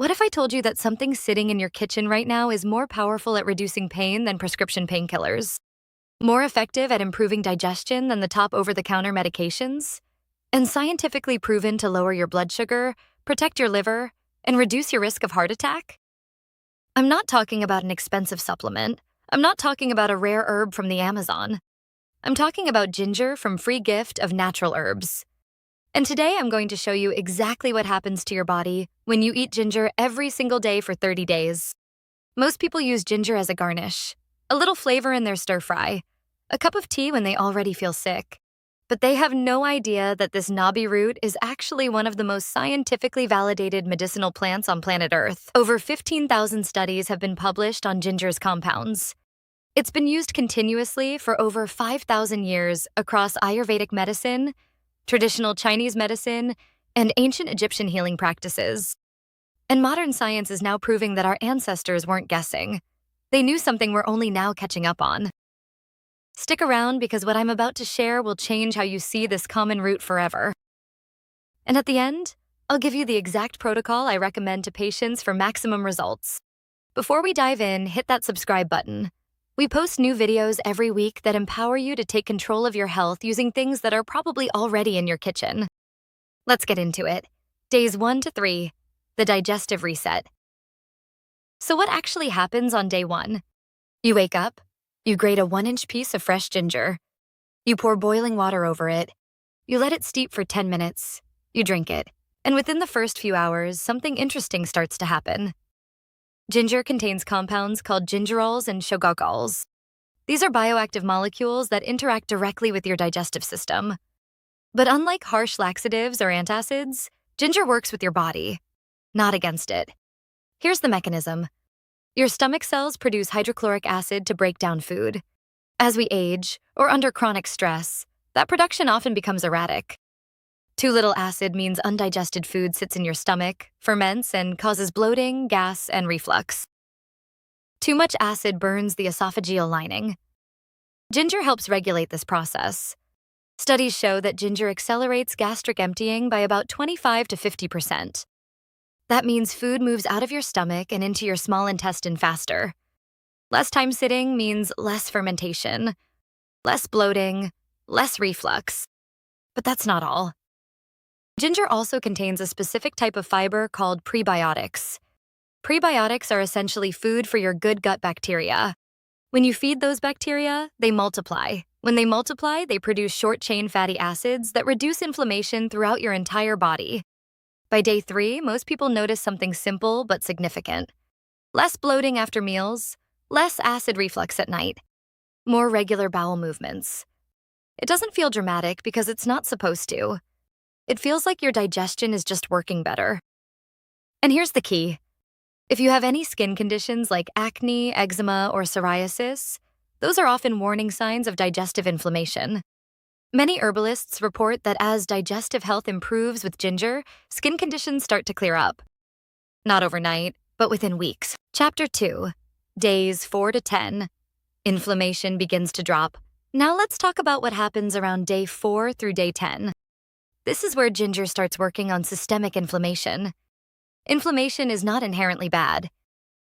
What if I told you that something sitting in your kitchen right now is more powerful at reducing pain than prescription painkillers? More effective at improving digestion than the top over-the-counter medications? And scientifically proven to lower your blood sugar, protect your liver, and reduce your risk of heart attack? I'm not talking about an expensive supplement. I'm not talking about a rare herb from the Amazon. I'm talking about ginger from Free Gift of Natural Herbs. And today I'm going to show you exactly what happens to your body when you eat ginger every single day for 30 days. Most people use ginger as a garnish, a little flavor in their stir-fry, a cup of tea when they already feel sick. But they have no idea that this knobby root is actually one of the most scientifically validated medicinal plants on planet Earth. Over 15,000 studies have been published on ginger's compounds. It's been used continuously for over 5,000 years across Ayurvedic medicine, traditional Chinese medicine, and ancient Egyptian healing practices. And modern science is now proving that our ancestors weren't guessing. They knew something we're only now catching up on. Stick around because what I'm about to share will change how you see this common root forever. And at the end, I'll give you the exact protocol I recommend to patients for maximum results. Before we dive in, hit that subscribe button. We post new videos every week that empower you to take control of your health using things that are probably already in your kitchen. Let's get into it. Days 1 to 3, the digestive reset. So what actually happens on day 1? You wake up, you grate a 1-inch piece of fresh ginger. You pour boiling water over it. You let it steep for 10 minutes. You drink it. And within the first few hours, something interesting starts to happen. Ginger contains compounds called gingerols and shogagols. These are bioactive molecules that interact directly with your digestive system. But unlike harsh laxatives or antacids, ginger works with your body, not against it. Here's the mechanism. Your stomach cells produce hydrochloric acid to break down food. As we age, or under chronic stress, that production often becomes erratic. Too little acid means undigested food sits in your stomach, ferments, and causes bloating, gas, and reflux. Too much acid burns the esophageal lining. Ginger helps regulate this process. Studies show that ginger accelerates gastric emptying by about 25 to 50%. That means food moves out of your stomach and into your small intestine faster. Less time sitting means less fermentation, less bloating, less reflux. But that's not all. Ginger also contains a specific type of fiber called prebiotics. Prebiotics are essentially food for your good gut bacteria. When you feed those bacteria, they multiply. When they multiply, they produce short-chain fatty acids that reduce inflammation throughout your entire body. By day 3, most people notice something simple but significant. Less bloating after meals, less acid reflux at night, more regular bowel movements. It doesn't feel dramatic because it's not supposed to. It feels like your digestion is just working better. And here's the key. If you have any skin conditions like acne, eczema, or psoriasis, those are often warning signs of digestive inflammation. Many herbalists report that as digestive health improves with ginger, skin conditions start to clear up. Not overnight, but within weeks. Chapter 2, days 4 to 10. Inflammation begins to drop. Now let's talk about what happens around day 4 through day 10. This is where ginger starts working on systemic inflammation. Inflammation is not inherently bad.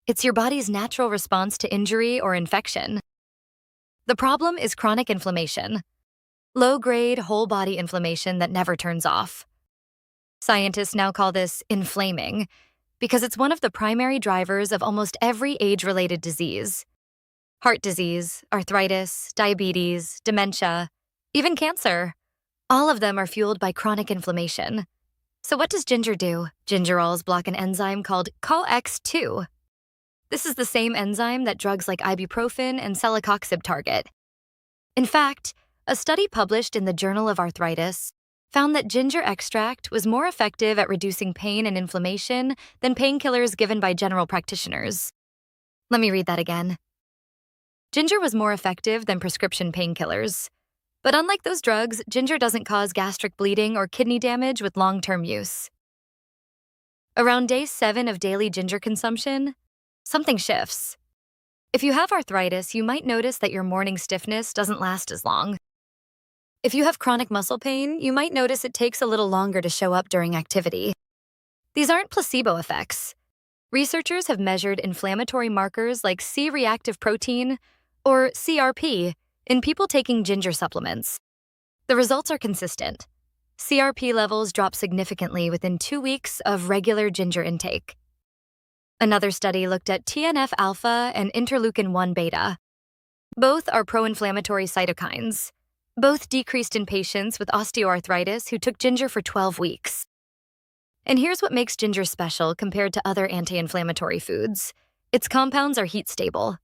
It's your body's natural response to injury or infection. The problem is chronic inflammation. Low-grade, whole-body inflammation that never turns off. Scientists now call this inflaming because it's one of the primary drivers of almost every age-related disease. Heart disease, arthritis, diabetes, dementia, even cancer. All of them are fueled by chronic inflammation. So what does ginger do? Gingerols block an enzyme called COX-2. This is the same enzyme that drugs like ibuprofen and celecoxib target. In fact, a study published in the Journal of Arthritis found that ginger extract was more effective at reducing pain and inflammation than painkillers given by general practitioners. Let me read that again. Ginger was more effective than prescription painkillers. But unlike those drugs, ginger doesn't cause gastric bleeding or kidney damage with long-term use. Around day 7 of daily ginger consumption, something shifts. If you have arthritis, you might notice that your morning stiffness doesn't last as long. If you have chronic muscle pain, you might notice it takes a little longer to show up during activity. These aren't placebo effects. Researchers have measured inflammatory markers like C-reactive protein, or CRP, in people taking ginger supplements. The results are consistent. CRP levels drop significantly within 2 weeks of regular ginger intake. Another study looked at TNF-alpha and interleukin-1 beta. Both are pro-inflammatory cytokines. Both decreased in patients with osteoarthritis who took ginger for 12 weeks. And here's what makes ginger special compared to other anti-inflammatory foods. Its compounds are heat-stable.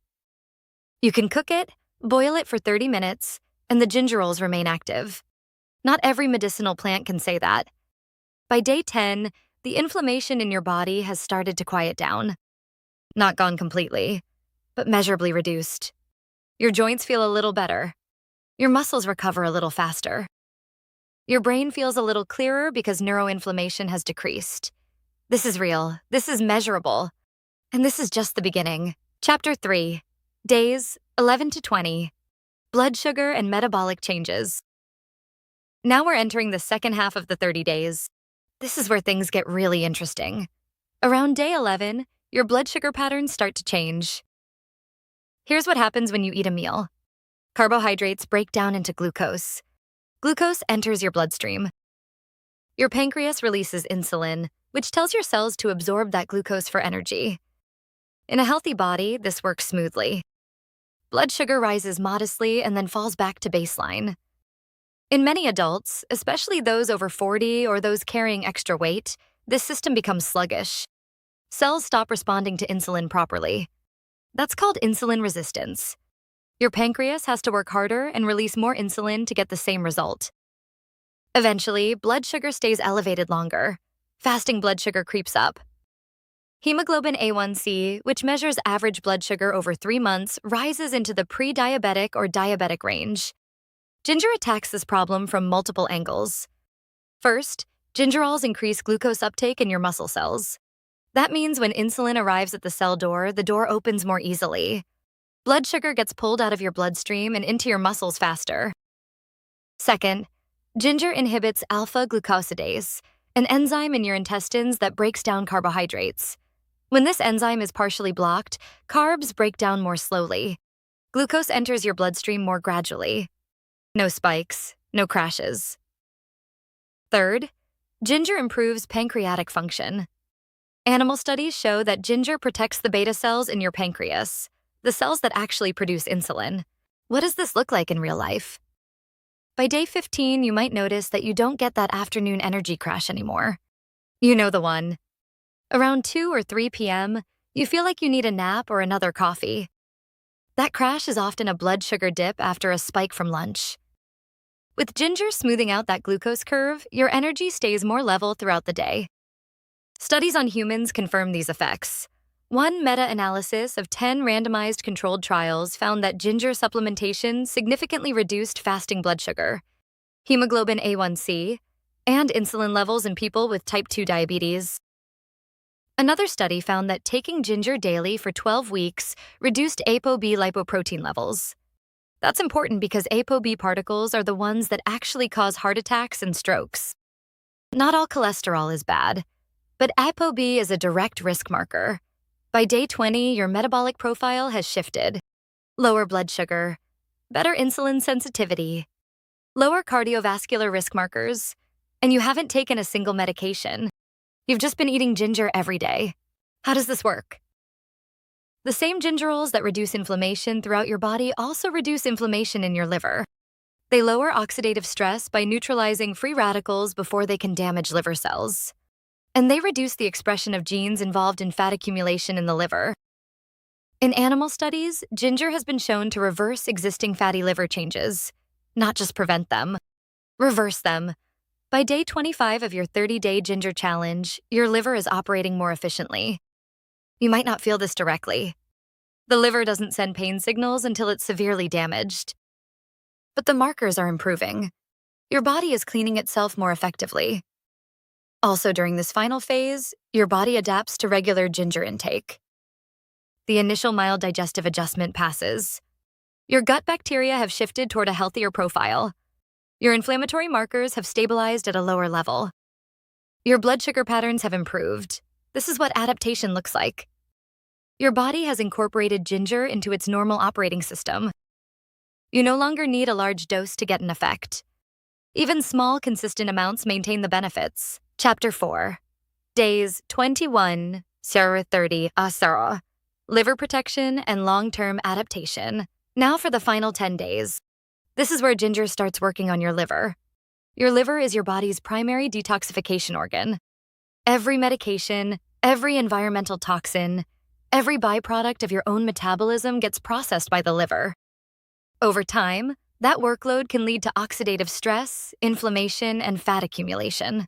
You can cook it, boil it for 30 minutes, and the gingerols remain active. Not every medicinal plant can say that. By day 10, the inflammation in your body has started to quiet down. Not gone completely, but measurably reduced. Your joints feel a little better. Your muscles recover a little faster. Your brain feels a little clearer because neuroinflammation has decreased. This is real. This is measurable. And this is just the beginning. Chapter 3. Days 11 to 20. Blood sugar and metabolic changes. Now we're entering the second half of the 30 days. This is where things get really interesting. Around day 11, your blood sugar patterns start to change. Here's what happens when you eat a meal. Carbohydrates break down into glucose. Glucose enters your bloodstream. Your pancreas releases insulin, which tells your cells to absorb that glucose for energy. In a healthy body, this works smoothly. Blood sugar rises modestly and then falls back to baseline. In many adults, especially those over 40 or those carrying extra weight, this system becomes sluggish. Cells stop responding to insulin properly. That's called insulin resistance. Your pancreas has to work harder and release more insulin to get the same result. Eventually, blood sugar stays elevated longer. Fasting blood sugar creeps up. Hemoglobin A1C, which measures average blood sugar over 3 months, rises into the pre-diabetic or diabetic range. Ginger attacks this problem from multiple angles. First, gingerols increase glucose uptake in your muscle cells. That means when insulin arrives at the door opens more easily. Blood sugar gets pulled out of your bloodstream and into your muscles faster. Second, ginger inhibits alpha-glucosidase, an enzyme in your intestines that breaks down carbohydrates. When this enzyme is partially blocked, carbs break down more slowly. Glucose enters your bloodstream more gradually. No spikes, no crashes. Third, ginger improves pancreatic function. Animal studies show that ginger protects the beta cells in your pancreas, the cells that actually produce insulin. What does this look like in real life? By day 15, you might notice that you don't get that afternoon energy crash anymore. You know the one. Around 2 or 3 p.m., you feel like you need a nap or another coffee. That crash is often a blood sugar dip after a spike from lunch. With ginger smoothing out that glucose curve, your energy stays more level throughout the day. Studies on humans confirm these effects. One meta-analysis of 10 randomized controlled trials found that ginger supplementation significantly reduced fasting blood sugar, hemoglobin A1C, and insulin levels in people with type 2 diabetes. Another study found that taking ginger daily for 12 weeks reduced ApoB lipoprotein levels. That's important because ApoB particles are the ones that actually cause heart attacks and strokes. Not all cholesterol is bad, but ApoB is a direct risk marker. By day 20, your metabolic profile has shifted. Lower blood sugar, better insulin sensitivity, lower cardiovascular risk markers, and you haven't taken a single medication. You've just been eating ginger every day. How does this work? The same gingerols that reduce inflammation throughout your body also reduce inflammation in your liver. They lower oxidative stress by neutralizing free radicals before they can damage liver cells. And they reduce the expression of genes involved in fat accumulation in the liver. In animal studies, ginger has been shown to reverse existing fatty liver changes, not just prevent them. Reverse them. By day 25 of your 30-day ginger challenge, your liver is operating more efficiently. You might not feel this directly. The liver doesn't send pain signals until it's severely damaged. But the markers are improving. Your body is cleaning itself more effectively. Also, during this final phase, your body adapts to regular ginger intake. The initial mild digestive adjustment passes. Your gut bacteria have shifted toward a healthier profile. Your inflammatory markers have stabilized at a lower level. Your blood sugar patterns have improved. This is what adaptation looks like. Your body has incorporated ginger into its normal operating system. You no longer need a large dose to get an effect. Even small, consistent amounts maintain the benefits. Chapter 4. Days 21-30 asara. Liver protection and long-term adaptation. Now for the final 10 days. This is where ginger starts working on your liver. Your liver is your body's primary detoxification organ. Every medication, every environmental toxin, every byproduct of your own metabolism gets processed by the liver. Over time, that workload can lead to oxidative stress, inflammation, and fat accumulation.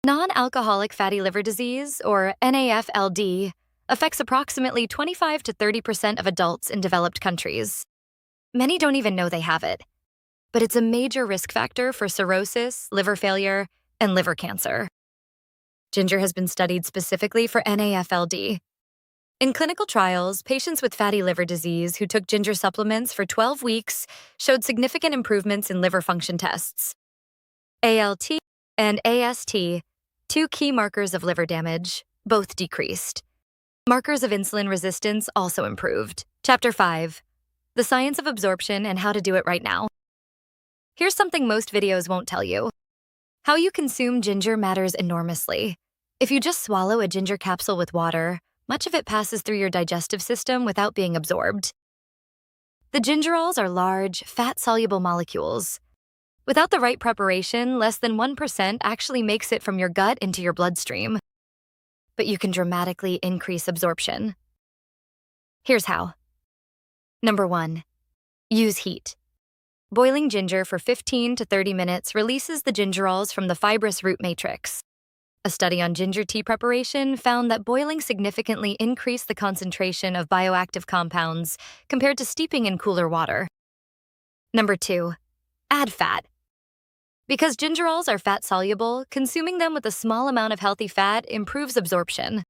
Non-alcoholic fatty liver disease, or NAFLD, affects approximately 25 to 30% of adults in developed countries. Many don't even know they have it, but it's a major risk factor for cirrhosis, liver failure, and liver cancer. Ginger has been studied specifically for NAFLD. In clinical trials, patients with fatty liver disease who took ginger supplements for 12 weeks showed significant improvements in liver function tests. ALT and AST, two key markers of liver damage, both decreased. Markers of insulin resistance also improved. Chapter 5. The science of absorption and how to do it right now. Here's something most videos won't tell you. How you consume ginger matters enormously. If you just swallow a ginger capsule with water, much of it passes through your digestive system without being absorbed. The gingerols are large, fat-soluble molecules. Without the right preparation, less than 1% actually makes it from your gut into your bloodstream. But you can dramatically increase absorption. Here's how. Number 1. Use heat. Boiling ginger for 15 to 30 minutes releases the gingerols from the fibrous root matrix. A study on ginger tea preparation found that boiling significantly increased the concentration of bioactive compounds compared to steeping in cooler water. Number 2. Add fat. Because gingerols are fat-soluble, consuming them with a small amount of healthy fat improves absorption.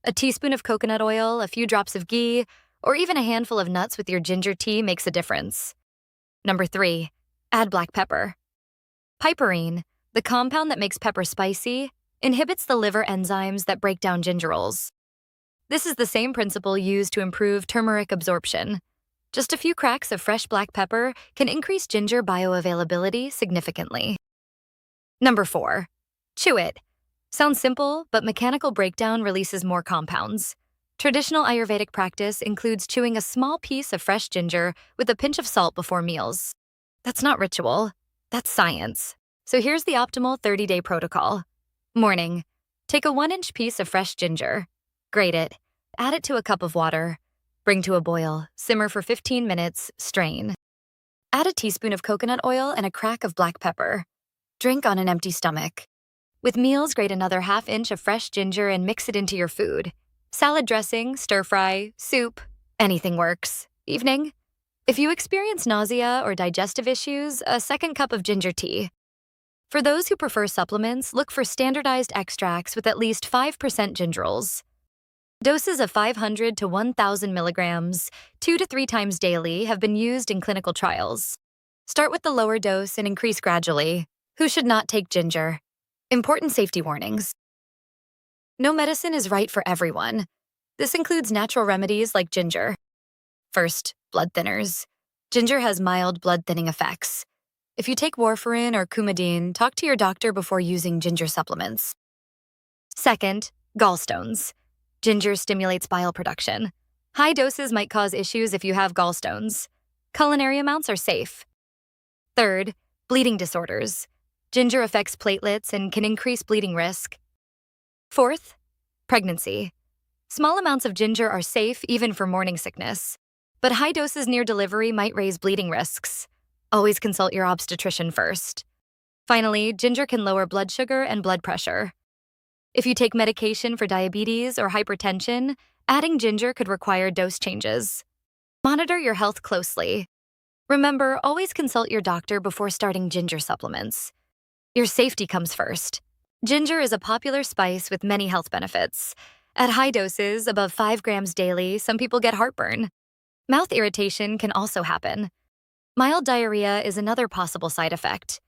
A teaspoon of coconut oil, a few drops of ghee, or even a handful of nuts with your ginger tea makes a difference. Number 3. Add black pepper. Piperine, the compound that makes pepper spicy, inhibits the liver enzymes that break down gingerols. This is the same principle used to improve turmeric absorption. Just a few cracks of fresh black pepper can increase ginger bioavailability significantly. Number 4. Chew it. Sounds simple, but mechanical breakdown releases more compounds. Traditional Ayurvedic practice includes chewing a small piece of fresh ginger with a pinch of salt before meals. That's not ritual, that's science. So here's the optimal 30-day protocol. Morning. Take a 1-inch piece of fresh ginger. Grate it. Add it to a cup of water. Bring to a boil, simmer for 15 minutes, strain. Add a teaspoon of coconut oil and a crack of black pepper. Drink on an empty stomach. With meals, grate another 1/2 inch of fresh ginger and mix it into your food. Salad dressing, stir fry, soup, anything works. Evening. If you experience nausea or digestive issues, a 2nd cup of ginger tea. For those who prefer supplements, look for standardized extracts with at least 5% gingerols. Doses of 500 to 1,000 milligrams, 2 to 3 times daily, have been used in clinical trials. Start with the lower dose and increase gradually. Who should not take ginger? Important safety warnings. No medicine is right for everyone. This includes natural remedies like ginger. First, blood thinners. Ginger has mild blood thinning effects. If you take warfarin or Coumadin, talk to your doctor before using ginger supplements. Second, gallstones. Ginger stimulates bile production. High doses might cause issues if you have gallstones. Culinary amounts are safe. Third, bleeding disorders. Ginger affects platelets and can increase bleeding risk. Fourth, pregnancy. Small amounts of ginger are safe even for morning sickness, but high doses near delivery might raise bleeding risks. Always consult your obstetrician first. Finally, ginger can lower blood sugar and blood pressure. If you take medication for diabetes or hypertension, adding ginger could require dose changes. Monitor your health closely. Remember, always consult your doctor before starting ginger supplements. Your safety comes first. Ginger is a popular spice with many health benefits. At high doses, above 5 grams daily, some people get heartburn. Mouth irritation can also happen. Mild diarrhea is another possible side effect.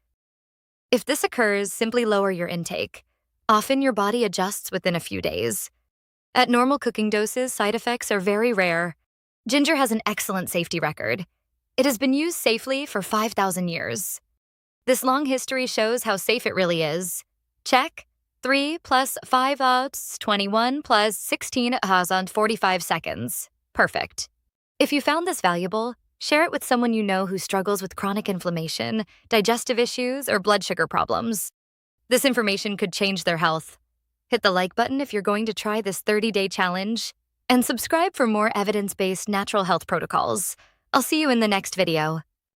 If this occurs, simply lower your intake. Often your body adjusts within a few days. At normal cooking doses, side effects are very rare. Ginger has an excellent safety record. It has been used safely for 5,000 years. This long history shows how safe it really is. Check. 3 plus 5 odds, 21 plus 16 odds on 45 seconds. Perfect. If you found this valuable, share it with someone you know who struggles with chronic inflammation, digestive issues, or blood sugar problems. This information could change their health. Hit the like button if you're going to try this 30-day challenge, and subscribe for more evidence-based natural health protocols. I'll see you in the next video.